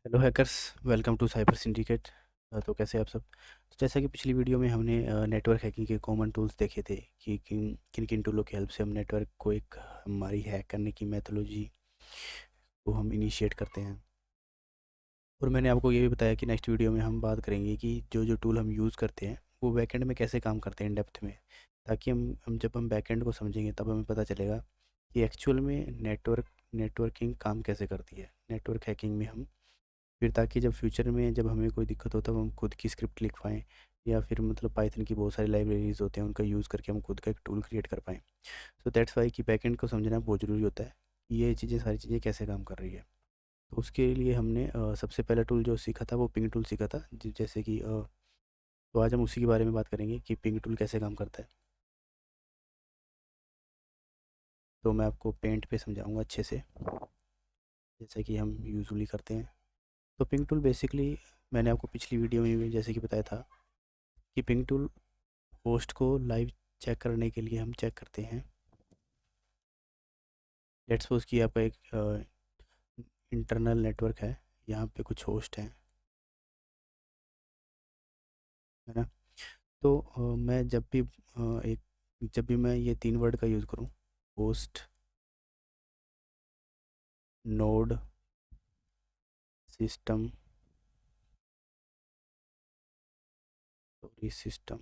Hello hackers. Welcome to cyber syndicate. तो कैसे हैं आप सब। तो जैसा कि पिछली वीडियो में हमने नेटवर्क हैकिंग के कॉमन टूल्स देखे थे कि किन किन किन टूलों की हेल्प से हम नेटवर्क को एक हमारी हैक करने की मेथोलॉजी को हम इनिशिएट करते हैं। और मैंने आपको ये भी बताया कि नेक्स्ट वीडियो में हम बात करेंगे कि जो जो टूल हम यूज़ करते हैं वो बैकएंड में कैसे काम करते हैं इन डेप्थ में, ताकि हम जब हम बैकएंड को समझेंगे तब हमें पता चलेगा कि एक्चुअल में नेटवर्किंग काम कैसे करती है, नेटवर्क हैकिंग में हम फिर, ताकि जब फ्यूचर में जब हमें कोई दिक्कत हो तब हम खुद की स्क्रिप्ट लिख पाएँ, या फिर मतलब पाइथन की बहुत सारी लाइब्रेरीज होते हैं उनका यूज़ करके हम खुद का एक टूल क्रिएट कर पाएँ। सो दैट्स वाई कि बैकएंड को समझना बहुत ज़रूरी होता है कि ये चीज़ें सारी चीज़ें कैसे काम कर रही है। तो उसके लिए हमने सबसे पहला टूल जो सीखा था वो पिंग टूल सीखा था, जैसे कि तो आज हम उसी के बारे में बात करेंगे कि पिंग टूल कैसे काम करता है। तो मैं आपको पेंट पे समझाऊंगा अच्छे से, जैसे कि हम यूजुअली करते हैं। तो पिंग टूल बेसिकली मैंने आपको पिछली वीडियो में भी जैसे कि बताया था कि पिंग टूल होस्ट को लाइव चेक करने के लिए हम चेक करते हैं। लेट्स सपोज कि आपका एक इंटरनल नेटवर्क है, यहाँ पे कुछ होस्ट हैं, है ना। तो मैं जब भी मैं ये तीन वर्ड का यूज़ करूँ, host, node, system, sorry system,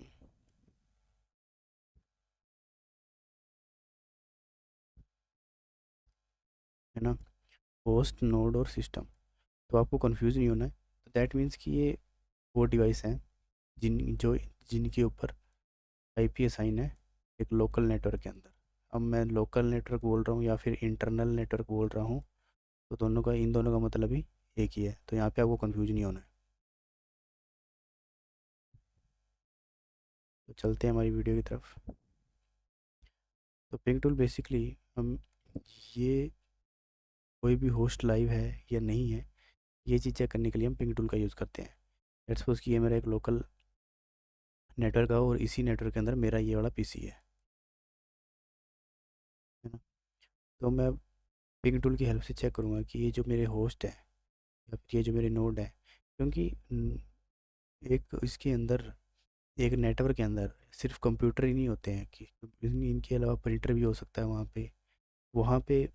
है ना, होस्ट, नोड और सिस्टम। तो आपको कंफ्यूज नहीं होना है। तो दैट मीन्स कि ये वो डिवाइस हैं जिनके ऊपर आईपी असाइन है एक लोकल नेटवर्क के अंदर। अब मैं लोकल नेटवर्क बोल रहा हूँ या फिर इंटरनल नेटवर्क बोल रहा हूँ, तो इन दोनों का मतलब ही एक ही है। तो यहाँ पे आपको कंफ्यूज नहीं होना है। तो चलते हैं हमारी वीडियो की तरफ। तो पिंग टूल बेसिकली हम ये कोई भी होस्ट लाइव है या नहीं है, ये चीज़ चेक करने के लिए हम पिंग टूल का यूज़ करते हैं। लेट्स सपोज कि ये मेरा एक लोकल नेटवर्क है और इसी नेटवर्क के अंदर मेरा ये वाला पीसी है ना। तो मैं पिंग टूल की हेल्प से चेक करूँगा कि ये जो मेरे होस्ट है या फिर ये जो मेरे नोड है, क्योंकि एक इसके अंदर एक नेटवर्क के अंदर सिर्फ कंप्यूटर ही नहीं होते हैं कि इनके अलावा प्रिंटर भी हो सकता है वहाँ पे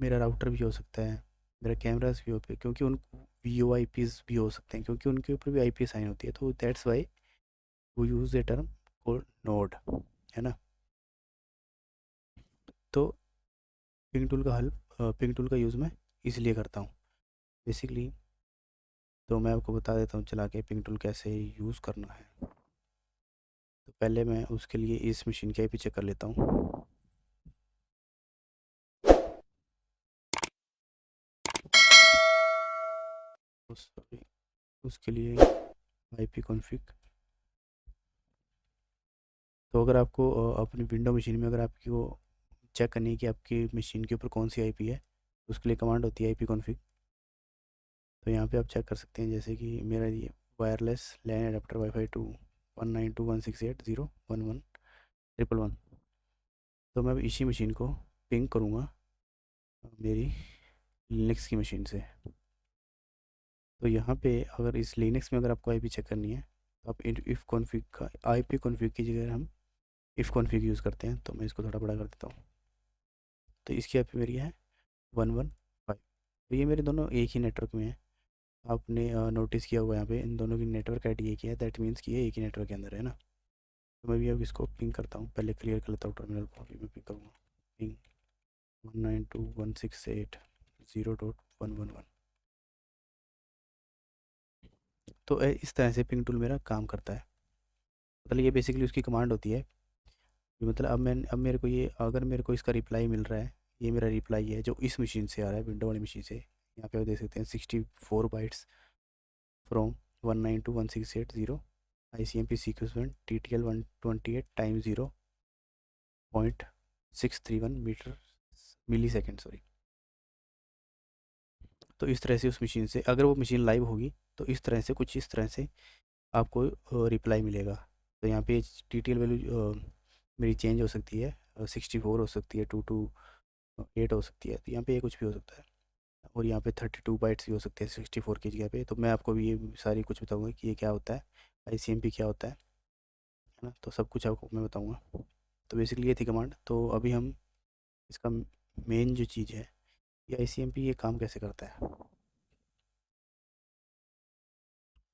मेरा राउटर भी हो सकता है, मेरा कैमरास भी हो पे, क्योंकि उन वी ओ आई पीज भी हो सकते हैं क्योंकि उनके ऊपर भी आई पी साइन होती है। तो दैट्स वाई वो use the term called node, है ना। तो पिंग टूल का यूज़ मैं इसलिए करता हूँ बेसिकली। तो मैं आपको बता देता हूँ चला के पिंग टूल कैसे यूज़ करना है। तो पहले मैं उसके लिए इस मशीन के पीछे कर लेता हूँ। उसके लिए आईपी कॉन्फ़िग। तो अगर आपको अपनी विंडो मशीन में अगर आपको चेक करनी है कि आपकी मशीन के ऊपर कौन सी आईपी है, तो उसके लिए कमांड होती है आईपी कॉन्फ़िग। तो यहाँ पे आप चेक कर सकते हैं, जैसे कि मेरा ये वायरलेस लैन एडाप्टर वाईफाई 192.168.0.1.1.1। तो मैं अब इसी मशीन को पिंग करूँगा मेरी लिनक्स की मशीन से। तो यहाँ पे अगर इस लिनक्स में अगर आपको आईपी चेक करनी है, तो आप इफ़ कॉन्फ़िग का आईपी कॉन्फ़िग की जगह हम इफ़ कॉन्फ़िग यूज़ करते हैं। तो मैं इसको थोड़ा बड़ा कर देता हूँ। तो इसकी आईपी मेरी है 115। तो ये मेरे दोनों एक ही नेटवर्क में है। आपने नोटिस किया होगा यहाँ पे इन दोनों की नेटवर्क आईडी एक ही है, दैट मीन्स कि ये एक ही नेटवर्क के अंदर है ना। तो मैं भी अब इसको पिंग करता हूँ, पहले क्लियर कर लेता हूँ टर्मिनल को, अभी मैं पिंग करूँगा। पिंग 192.168.0.111। तो इस तरह से पिंग टूल मेरा काम करता है। मतलब ये बेसिकली उसकी कमांड होती है कि मतलब अब मेरे को ये अगर मेरे को इसका रिप्लाई मिल रहा है, ये मेरा रिप्लाई है जो इस मशीन से आ रहा है, विंडो वाली मशीन से। यहाँ पे आप देख सकते हैं 64 बाइट्स फ्रॉम 192.168.0 ICMP सीक्वेंसमेंट TTL 128 time 0.631 meter milli second, sorry. तो इस तरह से उस मशीन से अगर वो मशीन लाइव होगी तो इस तरह से कुछ इस तरह से आपको रिप्लाई मिलेगा। तो यहाँ पे TTL वैल्यू मेरी चेंज हो सकती है, 64 हो सकती है, 228 हो सकती है। तो यहाँ पे ये कुछ भी हो सकता है। और यहाँ पे 32 बाइट्स भी हो सकते हैं 64 की जगह पे। तो मैं आपको भी ये सारी कुछ बताऊँगा कि ये क्या होता है, ICMP क्या होता है ना, तो सब कुछ आपको मैं बताऊँगा। तो बेसिकली ये थी कमांड। तो अभी हम इसका मेन जो चीज़ है, ये ICMP ये काम कैसे करता है,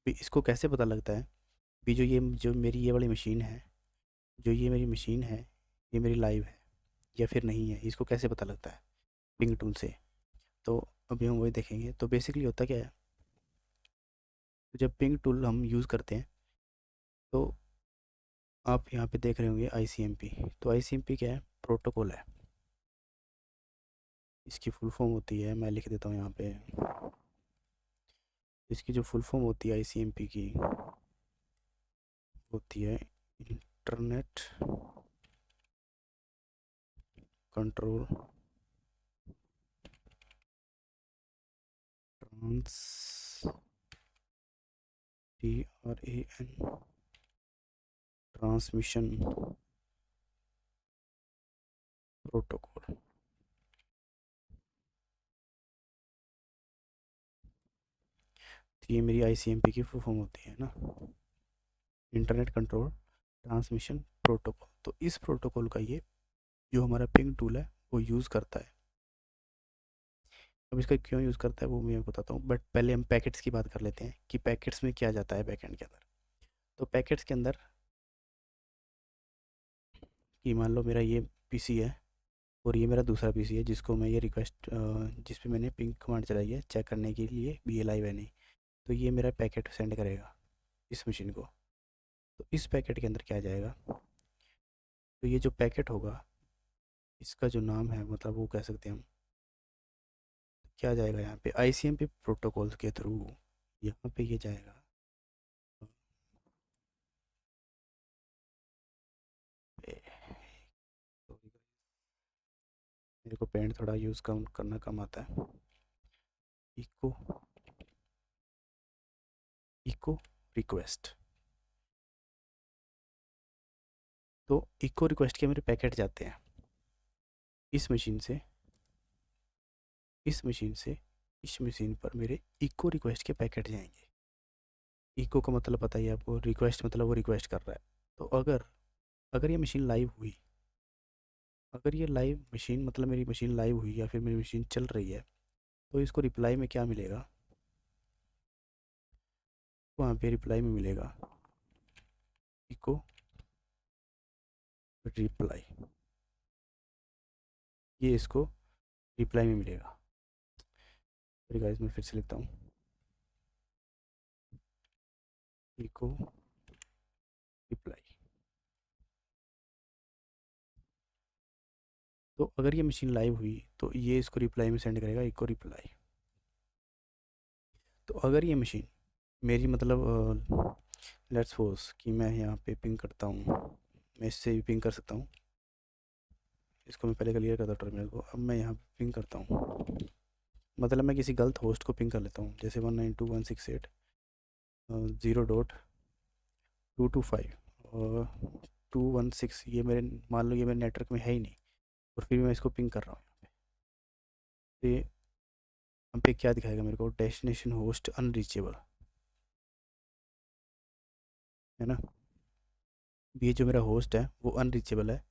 भी इसको कैसे पता लगता है भी जो मेरी ये वाली मशीन है, जो ये मेरी मशीन है, ये मेरी लाइव है या फिर नहीं है, इसको कैसे पता लगता है पिंग टूल से। तो अभी हम वही देखेंगे। तो बेसिकली होता क्या है, तो जब पिंग टूल हम यूज़ करते हैं तो आप यहाँ पे देख रहे होंगे ICMP। तो ICMP क्या है, प्रोटोकॉल है। इसकी फुल फॉर्म होती है, मैं लिख देता हूँ यहाँ पे, इसकी जो फुल फॉर्म होती है ICMP की होती है इंटरनेट कंट्रोल ट्रांसमिशन प्रोटोकॉल। तो ये मेरी ICMP की फुल फॉर्म होती है ना, इंटरनेट कंट्रोल ट्रांसमिशन प्रोटोकॉल। तो इस प्रोटोकॉल का ये जो हमारा पिंग टूल है वो यूज़ करता है। अब इसका क्यों यूज़ करता है वो मैं आपको बताता हूँ, बट पहले हम पैकेट्स की बात कर लेते हैं कि पैकेट्स में क्या जाता है बैकएंड के अंदर। तो पैकेट्स के अंदर कि मान लो मेरा ये पीसी है और ये मेरा दूसरा पीसी है जिसको मैं ये रिक्वेस्ट जिस पे मैंने पिंग कमांड चलाई है चेक करने के लिए भी ये लाइव है नहीं, तो ये मेरा पैकेट सेंड करेगा इस मशीन को। तो इस पैकेट के अंदर क्या जाएगा, तो ये जो पैकेट होगा इसका जो नाम है, मतलब वो कह सकते हैं हम, क्या जाएगा यहाँ पे ICMP प्रोटोकॉल के थ्रू यहाँ पे ये जाएगा। ए, मेरे को पेंट थोड़ा यूज़ कम करना कम आता है। Echo echo request. तो इको रिक्वेस्ट के मेरे पैकेट जाते हैं इस मशीन से, इस मशीन से इस मशीन पर मेरे इको रिक्वेस्ट के पैकेट जाएंगे। इको का मतलब पता ही है आपको, रिक्वेस्ट मतलब वो रिक्वेस्ट कर रहा है। तो अगर अगर ये मशीन लाइव हुई, अगर ये लाइव मशीन मतलब मेरी मशीन लाइव हुई या फिर मेरी मशीन चल रही है, तो इसको रिप्लाई में क्या मिलेगा, वहाँ पे रिप्लाई में मिलेगा इको रिप्लाई। ये इसको रिप्लाई में मिलेगा। सॉरी गाइस, मैं फिर से लिखता हूँ, इको रिप्लाई। तो अगर ये मशीन लाइव हुई तो ये इसको रिप्लाई में सेंड करेगा इको रिप्लाई। तो अगर ये मशीन मेरी मतलब लेट्स सपोज कि मैं यहाँ पे पिंग करता हूँ, मैं इससे भी पिंग कर सकता हूँ, इसको मैं पहले क्लियर करता हूँ टर्मिनल को। अब मैं यहाँ पे पिंग करता हूँ, मतलब मैं किसी गलत होस्ट को पिंग कर लेता हूँ, जैसे 192.168.0.225 और 216, ये मेरे मान लो ये मेरे नेटवर्क में है ही नहीं, और फिर भी मैं इसको पिंग कर रहा हूँ यहाँ पे। तो ये यहाँ पे क्या दिखाएगा मेरे को, डेस्टिनेशन होस्ट अनरीचेबल, है ना। ये जो मेरा होस्ट है वो अनरीचेबल है।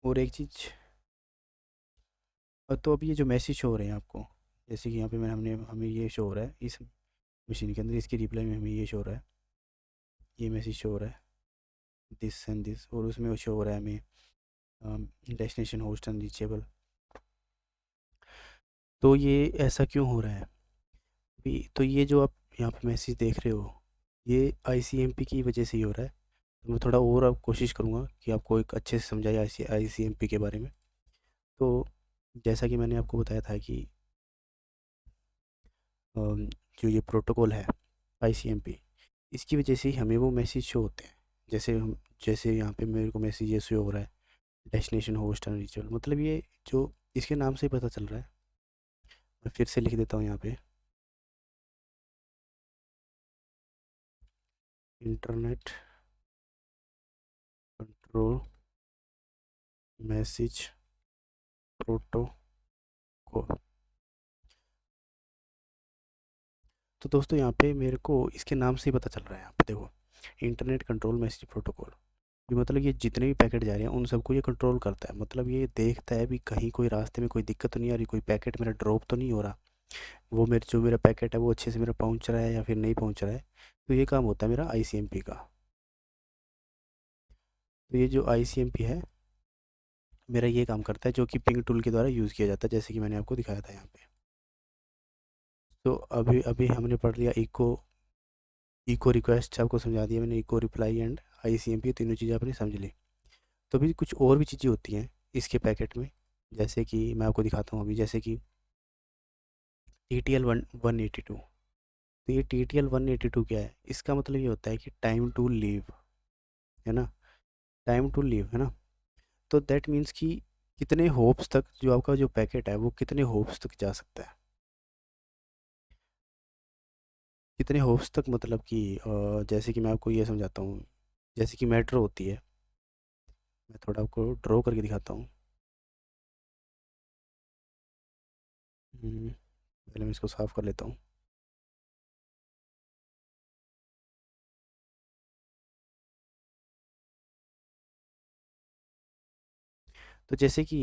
और एक चीज़, तो अब ये जो मैसेज शो हो रहे हैं आपको, जैसे कि यहाँ पे मैं हमने हमें ये शो हो रहा है इस मशीन के अंदर, इसकी रिप्लाई में हमें ये शो हो रहा है, ये मैसेज शो हो रहा है दिस एंड दिस, और उसमें वो शो हो रहा है हमें डेस्टिनेशन होस्ट अनरीचेबल। तो ये ऐसा क्यों हो रहा है भी, तो ये जो आप यहाँ पे मैसेज देख रहे हो ये ICMP की वजह से ही हो रहा है। तो मैं थोड़ा और अब कोशिश करूँगा कि आपको एक अच्छे से समझाया ICMP के बारे में। तो जैसा कि मैंने आपको बताया था कि जो ये प्रोटोकॉल है ICMP, इसकी वजह से ही हमें वो मैसेज शो होते हैं। जैसे हम, जैसे यहाँ पे मेरे को मैसेज ये शो हो रहा है डेस्टिनेशन होस्ट अनरीचेबल, मतलब ये जो इसके नाम से ही पता चल रहा है। मैं फिर से लिख देता हूँ यहाँ पे, इंटरनेट कंट्रोल मैसेज प्रोटोकॉल। को। तो दोस्तों यहाँ पे मेरे को इसके नाम से ही पता चल रहा है, यहाँ पे देखो, इंटरनेट कंट्रोल मैसेज प्रोटोकॉल। ये मतलब ये जितने भी पैकेट जा रहे हैं उन सबको ये कंट्रोल करता है, मतलब ये देखता है भी कहीं कोई रास्ते में कोई दिक्कत तो नहीं आ रही, कोई पैकेट मेरा ड्रॉप तो नहीं हो रहा, वो मेरे जो मेरा पैकेट है वो अच्छे से मेरा पहुंच रहा है या फिर नहीं पहुंच रहा है। तो ये काम होता है मेरा आईसीएमपी का। तो ये जो आईसीएमपी है मेरा ये काम करता है, जो कि पिंग टूल के द्वारा यूज़ किया जाता है, जैसे कि मैंने आपको दिखाया था यहाँ पे। तो अभी अभी हमने पढ़ लिया इको, इको रिक्वेस्ट आपको समझा दिया मैंने, इको रिप्लाई एंड आईसीएमपी, तीनों चीज़ें आपने समझ ली। तो भी कुछ और भी चीज़ें होती हैं इसके पैकेट में, जैसे कि मैं आपको दिखाता हूँ अभी, जैसे कि TTL 182। तो ये TTL 182 क्या है, इसका मतलब ये होता है कि टाइम टू लीव, है ना, टाइम टू लीव, है ना। तो दैट मीन्स कि कितने होप्स तक जो आपका जो पैकेट है वो कितने होप्स तक जा सकता है, कितने होप्स तक, मतलब कि जैसे कि मैं आपको ये समझाता हूँ, जैसे कि मेट्रो होती है, मैं थोड़ा आपको ड्रॉ करके दिखाता हूँ। पहले मैं इसको साफ़ कर लेता हूँ। तो जैसे कि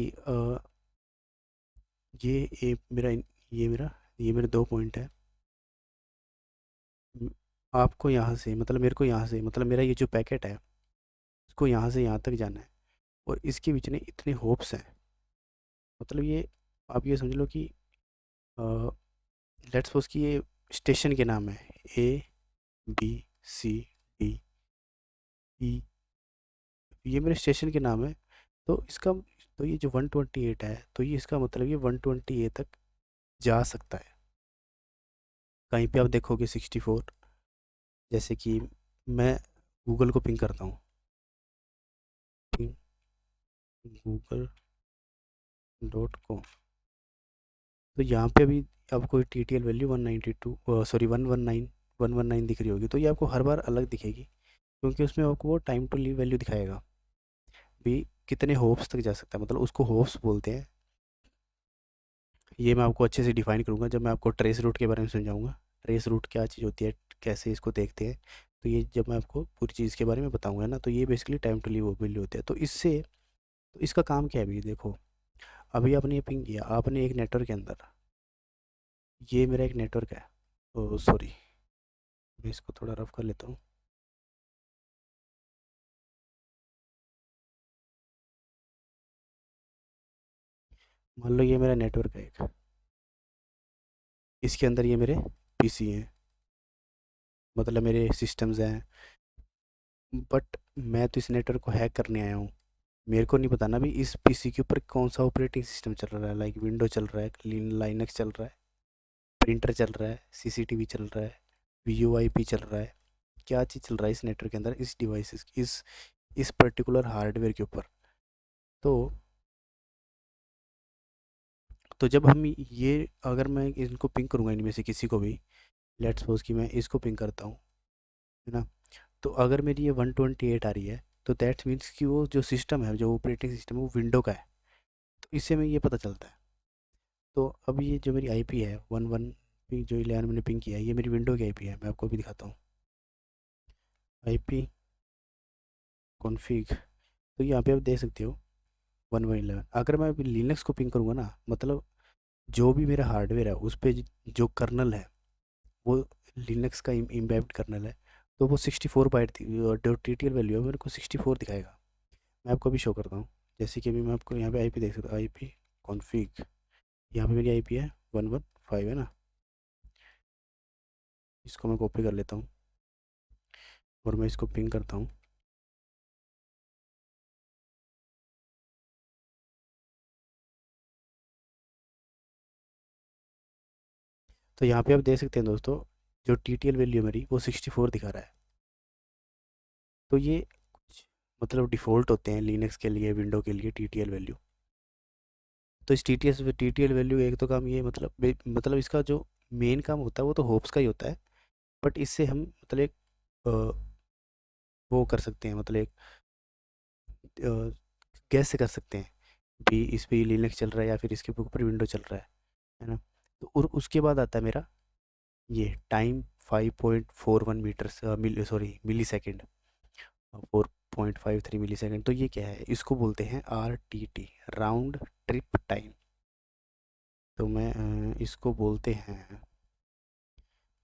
ये ये मेरे 2 पॉइंट है। म- आपको यहाँ से मतलब मेरे को यहाँ से मतलब मेरा ये जो पैकेट है इसको यहाँ से यहाँ तक जाना है, और इसके बीच में इतने होप्स हैं, मतलब ये आप ये समझ लो कि लेट्स सपोज कि ये स्टेशन के नाम है A B C D E, ये मेरे स्टेशन के नाम है। तो इसका तो ये जो 128 है, तो ये इसका मतलब ये 120A तक जा सकता है। कहीं पे आप देखोगे 64, जैसे कि मैं गूगल को पिंग करता हूँ, पिंग google.com। तो यहाँ पे अभी आपको TTL वैल्यू 192, सॉरी 119 दिख रही होगी, तो ये आपको हर बार अलग दिखेगी, क्योंकि उसमें आपको वो टाइम टू लीव वैल्यू दिखाएगा भी कितने होप्स तक जा सकता है, मतलब उसको होप्स बोलते हैं। ये मैं आपको अच्छे से डिफाइन करूँगा जब मैं आपको ट्रेस रूट के बारे में समझाऊंगा, ट्रेस रूट क्या चीज़ होती है, कैसे इसको देखते हैं। तो ये जब मैं आपको पूरी चीज़ के बारे में बताऊंगा ना, तो ये basically time to live value होती है। तो इससे तो इसका काम क्या है अभी देखो, अभी आपने ये पिंग किया, आपने एक नेटवर्क के अंदर, ये मेरा एक नेटवर्क है, तो सॉरी मैं इसको थोड़ा रफ कर लेता हूँ। मान लो ये मेरा नेटवर्क है एक, इसके अंदर ये मेरे पीसी हैं, मतलब मेरे सिस्टम्स हैं, बट मैं तो इस नेटवर्क को हैक करने आया हूँ। मेरे को नहीं पता ना भी इस पीसी के ऊपर कौन सा ऑपरेटिंग सिस्टम चल रहा है, लाइक विंडो चल रहा है, लाइनक्स चल रहा है, प्रिंटर चल रहा है, सीसीटीवी चल रहा है, वीओआईपी चल रहा है, क्या चीज़ चल रहा है इस नेटवर्क के अंदर, इस डिवाइसेस इस पर्टिकुलर हार्डवेयर के ऊपर। तो तो जब हम ये अगर मैं इनको पिंग करूँगा इनमें से किसी को भी, लेट्स सपोज कि मैं इसको पिंग करता हूँ, है ना, तो अगर मेरी ये 128 आ रही है, तो दैट मीन्स कि वो जो सिस्टम है, जो ऑपरेटिंग सिस्टम है वो विंडो का है। तो इससे हमें ये पता चलता है। तो अब ये जो मेरी आईपी है 11 पिंग, जो 11 मैंने पिंग किया है, ये मेरी विंडो की आईपी है, मैं आपको भी दिखाता हूँ। आईपी कॉन्फ़िग, तो यहाँ पे आप देख सकते हो 1111। अगर मैं अभी लिनक्स को पिंग करूँगा ना, मतलब जो भी मेरा हार्डवेयर है उस पे जो कर्नल है वो लिनक्स का इम्बेब्ड कर्नल है, तो वो 64 बाइट थी, जो TTL वैल्यू है मेरे को 64 दिखाएगा। मैं आपको अभी शो करता हूँ, जैसे कि अभी मैं आपको यहाँ पे आईपी देख सकता हूँ, आईपी कॉन्फ़िग, यहाँ पे मेरी आईपी है 115, है ना। इसको मैं कॉपी कर लेता हूँ और मैं इसको पिंग करता हूँ। तो यहाँ पे आप देख सकते हैं दोस्तों, जो TTL वैल्यू मेरी वो 64 दिखा रहा है। तो ये कुछ मतलब डिफ़ॉल्ट होते हैं लिनक्स के लिए, विंडो के लिए TTL वैल्यू। तो इस TTL वैल्यू एक तो काम ये मतलब मतलब इसका जो मेन काम होता है वो तो होप्स का ही होता है, बट इससे हम मतलब एक अ, वो कर सकते हैं, मतलब एक गैस से कर सकते हैं भी इस पे लिनक्स चल रहा है या फिर इसके ऊपर विंडो चल रहा है। है ना। तो और उसके बाद आता है मेरा ये टाइम 5.41 मीटर्स मिली सेकेंड, 4.53 मिली सेकेंड। तो ये क्या है, इसको बोलते हैं RTT, राउंड ट्रिप टाइम। तो मैं इसको बोलते हैं,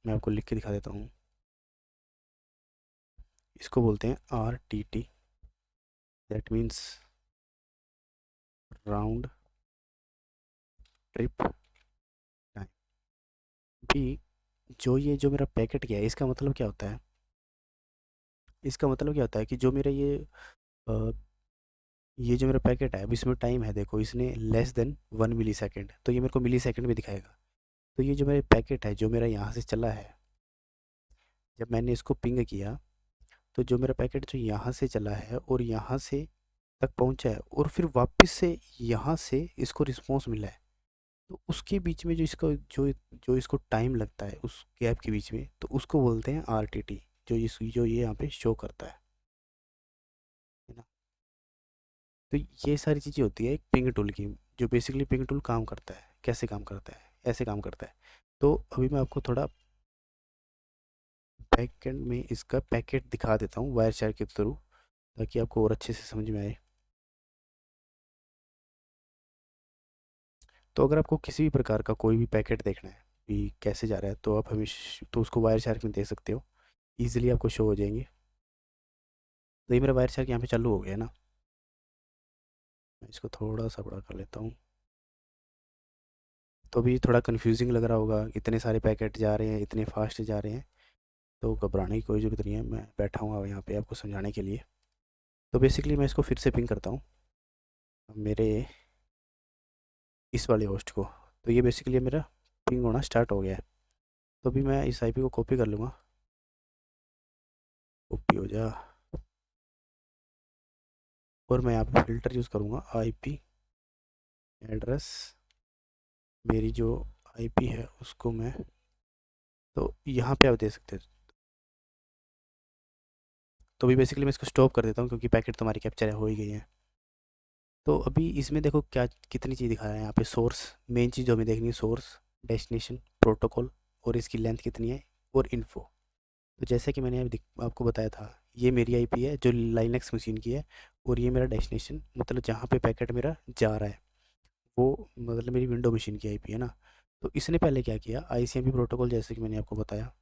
मैं आपको लिख के दिखा देता हूँ, इसको बोलते हैं RTT, that means round trip time. भी जो मेरा पैकेट गया है, इसका मतलब क्या होता है, इसका मतलब क्या होता है कि जो मेरा अ, ये जो मेरा पैकेट है, अब इसमें टाइम है, देखो इसने लेस देन 1 मिली सेकेंड, तो ये मेरे को मिली सेकेंड में दिखाएगा। तो ये जो मेरा पैकेट है, जो मेरा यहाँ से चला है, जब मैंने इसको पिंग किया, तो जो मेरा पैकेट जो यहाँ से चला है और यहाँ से तक पहुँचा है, और फिर वापस से यहाँ से इसको रिस्पॉन्स मिला है, तो उसके बीच में जो इसको टाइम लगता है उस गैप के बीच में, तो उसको बोलते हैं RTT, जो ये यहाँ पे शो करता है ना। तो ये सारी चीज़ें होती है एक पिंग टूल की। जो बेसिकली पिंग टूल काम करता है, कैसे काम करता है, ऐसे काम करता है। तो अभी मैं आपको थोड़ा बैक एंड में इसका पैकेट दिखा देता हूँ वायर शेयर के थ्रू, ताकि आपको और अच्छे से समझ में आए। तो अगर आपको किसी भी प्रकार का कोई भी पैकेट देखना है कि कैसे जा रहा है, तो आप तो उसको वायर शेयर में देख सकते हो, ईजिली आपको शो हो जाएंगे। तो ये मेरा वायर शेयर यहाँ पे चालू हो गया है ना। मैं इसको थोड़ा सा बड़ा कर लेता हूँ। तो अभी थोड़ा कन्फ्यूजिंग लग रहा होगा, इतने सारे पैकेट जा रहे हैं, इतने फास्ट जा रहे हैं। तो घबराने की कोई ज़रूरत नहीं है, मैं बैठा हूँ अब यहाँ पे आपको समझाने के लिए। तो बेसिकली मैं इसको फिर से पिंग करता हूँ मेरे इस वाले होस्ट को। तो ये बेसिकली मेरा पिंग होना स्टार्ट हो गया है। तो अभी मैं इस IP को कॉपी कर लूँगा, कॉपी हो जा, और मैं यहाँ पे फ़िल्टर यूज़ करूँगा IP एड्रेस। मेरी जो IP है उसको मैं, तो यहाँ पे आप दे सकते हैं। तो अभी बेसिकली मैं इसको स्टॉप कर देता हूँ, क्योंकि पैकेट तुम्हारी कैप्चर हो ही गई है। तो अभी इसमें देखो क्या कितनी चीज़ दिखा रहा है यहाँ पे, सोर्स, मेन चीज़ जो हमें देखनी है, सोर्स, डेस्टिनेशन, प्रोटोकॉल, और इसकी लेंथ कितनी है, और इन्फो। तो जैसे कि मैंने अभी आपको बताया था, ये मेरी IP है जो लाइनक्स मशीन की है, और ये मेरा डेस्टिनेशन, मतलब जहाँ पे पैकेट मेरा जा रहा है, वो मतलब मेरी विंडो मशीन की IP है ना। तो इसने पहले क्या किया, ICMP प्रोटोकॉल, जैसे कि मैंने आपको बताया,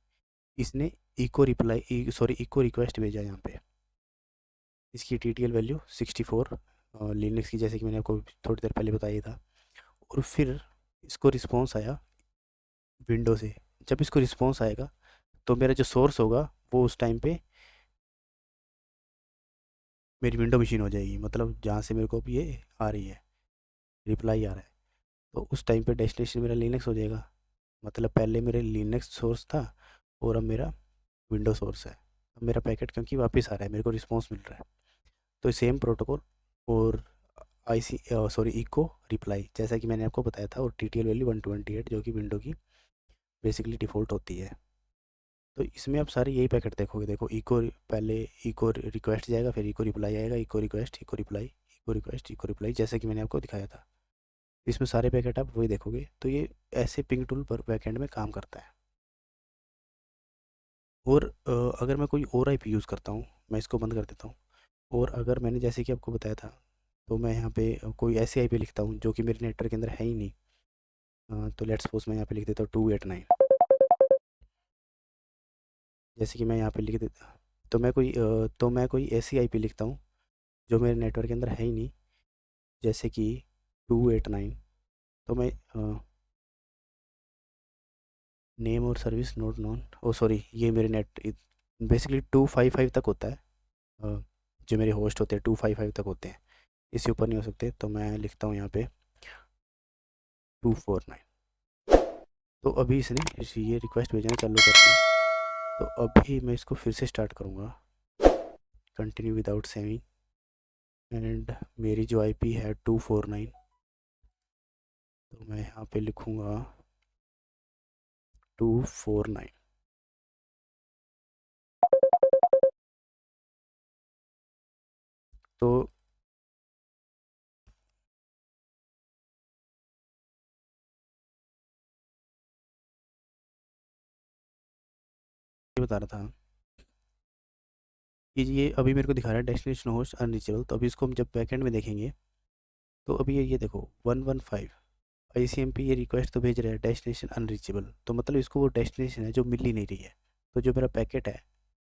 इसने इको रिक्वेस्ट भेजा यहाँ पे। इसकी TTL वैल्यू 64, लिनक्स की, जैसे कि मैंने आपको थोड़ी देर पहले बताया था। और फिर इसको रिस्पॉन्स आया विंडो से। जब इसको रिस्पॉन्स आएगा, तो मेरा जो सोर्स होगा वो उस टाइम पे मेरी विंडो मशीन हो जाएगी, मतलब जहाँ से मेरे को भी ये आ रही है, रिप्लाई आ रहा है। तो उस टाइम पे डेस्टिनेशन मेरा लिनक्स हो जाएगा, मतलब पहले मेरे लिनक्स सोर्स था, और अब मेरा विंडो सोर्स है। अब मेरा पैकेट क्योंकि वापस आ रहा है, मेरे को रिस्पॉन्स मिल रहा है। तो सेम प्रोटोकॉल, और इको रिप्लाई, जैसा कि मैंने आपको बताया था, और TTL वैल्यू 128, जो कि विंडो की बेसिकली डिफ़ॉल्ट होती है। तो इसमें आप सारे यही पैकेट देखोगे, देखो पहले इको रिक्वेस्ट जाएगा, फिर इको रिप्लाई आएगा, echo request, echo reply, echo request, echo reply, जैसे कि मैंने आपको दिखाया था। इसमें सारे पैकेट आप वही देखोगे। तो ये ऐसे पिंग टूल पर बैकएंड में काम करता है। और अगर मैं कोई और IP यूज़ करता हूँ, मैं इसको बंद कर देता हूँ, और अगर मैंने जैसे कि आपको बताया था, तो मैं यहाँ पे कोई ऐसी IP लिखता हूँ जो कि मेरे नेटवर्क के अंदर है ही नहीं। तो लेट्स सपोज मैं यहाँ पे लिख देता हूँ 289, जैसे कि मैं यहाँ पे लिख देता। तो मैं कोई ऐसी IP लिखता हूँ जो मेरे नेटवर्क के अंदर है ही नहीं, जैसे कि 289। तो मैं नेम और सर्विस नोट नॉन, ओ सॉरी, ये मेरे नेट बेसिकली 255 तक होता है। अ, जो मेरे होस्ट होते हैं 255 तक होते हैं, इससे ऊपर नहीं हो सकते। तो मैं लिखता हूँ यहाँ पे 249। तो अभी इसने ये रिक्वेस्ट भेजना चालू कर दी। तो अभी मैं इसको फिर से स्टार्ट करूँगा, कंटिन्यू विदाउट सेविंग, एंड मेरी जो IP है 249, तो मैं यहाँ पे लिखूँगा 249। तो ये बता रहा था कि ये अभी मेरे को दिखा रहा है डेस्टिनेशन होस्ट अनरीचेबल। तो अभी इसको हम जब बैकएंड में देखेंगे तो अभी ये देखो 115 ICMP ये रिक्वेस्ट तो भेज रहा है डेस्टिनेशन अनरीचेबल। तो मतलब इसको वो डेस्टिनेशन है जो मिल ही नहीं रही है। तो जो मेरा पैकेट है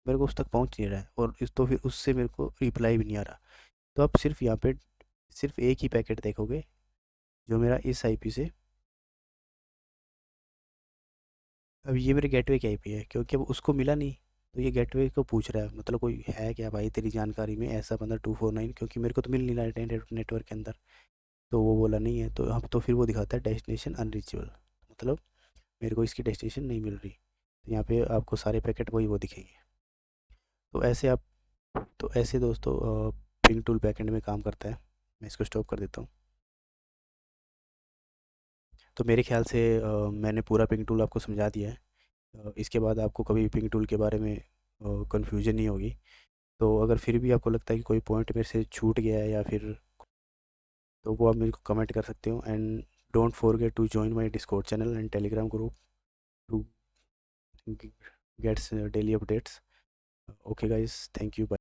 मेरे को उस तक पहुंच नहीं रहा है, और इस तो फिर उससे मेरे को रिप्लाई भी नहीं आ रहा। तो आप सिर्फ यहाँ पे सिर्फ एक ही पैकेट देखोगे जो मेरा इस IP से, अब ये मेरे गेटवे की IP है क्योंकि अब उसको मिला नहीं। तो ये गेटवे को पूछ रहा है मतलब कोई है क्या भाई तेरी जानकारी में ऐसा बंदा 249, क्योंकि मेरे को तो मिल नहीं रहा है नेटवर्क के अंदर। तो वो बोला नहीं है, तो अब तो फिर वो दिखाता है डेस्टिनेशन अनरीचेबल, मतलब मेरे को इसकी डेस्टिनेशन नहीं मिल रही। तो यहाँ पे आपको सारे पैकेट वही वो दिखेंगे। तो ऐसे आप, तो ऐसे दोस्तों पिंग टूल बैकएंड में काम करता है। मैं इसको स्टॉप कर देता हूँ। तो मेरे ख्याल से मैंने पूरा पिंग टूल आपको समझा दिया है। इसके बाद आपको कभी पिंग टूल के बारे में कन्फ्यूजन नहीं होगी। तो अगर फिर भी आपको लगता है कि कोई पॉइंट मेरे से छूट गया है या फिर, तो वो आप मेरे को कमेंट कर सकते हो। And don't forget to join my Discord channel and Telegram group to gets daily updates. Okay guys, thank you.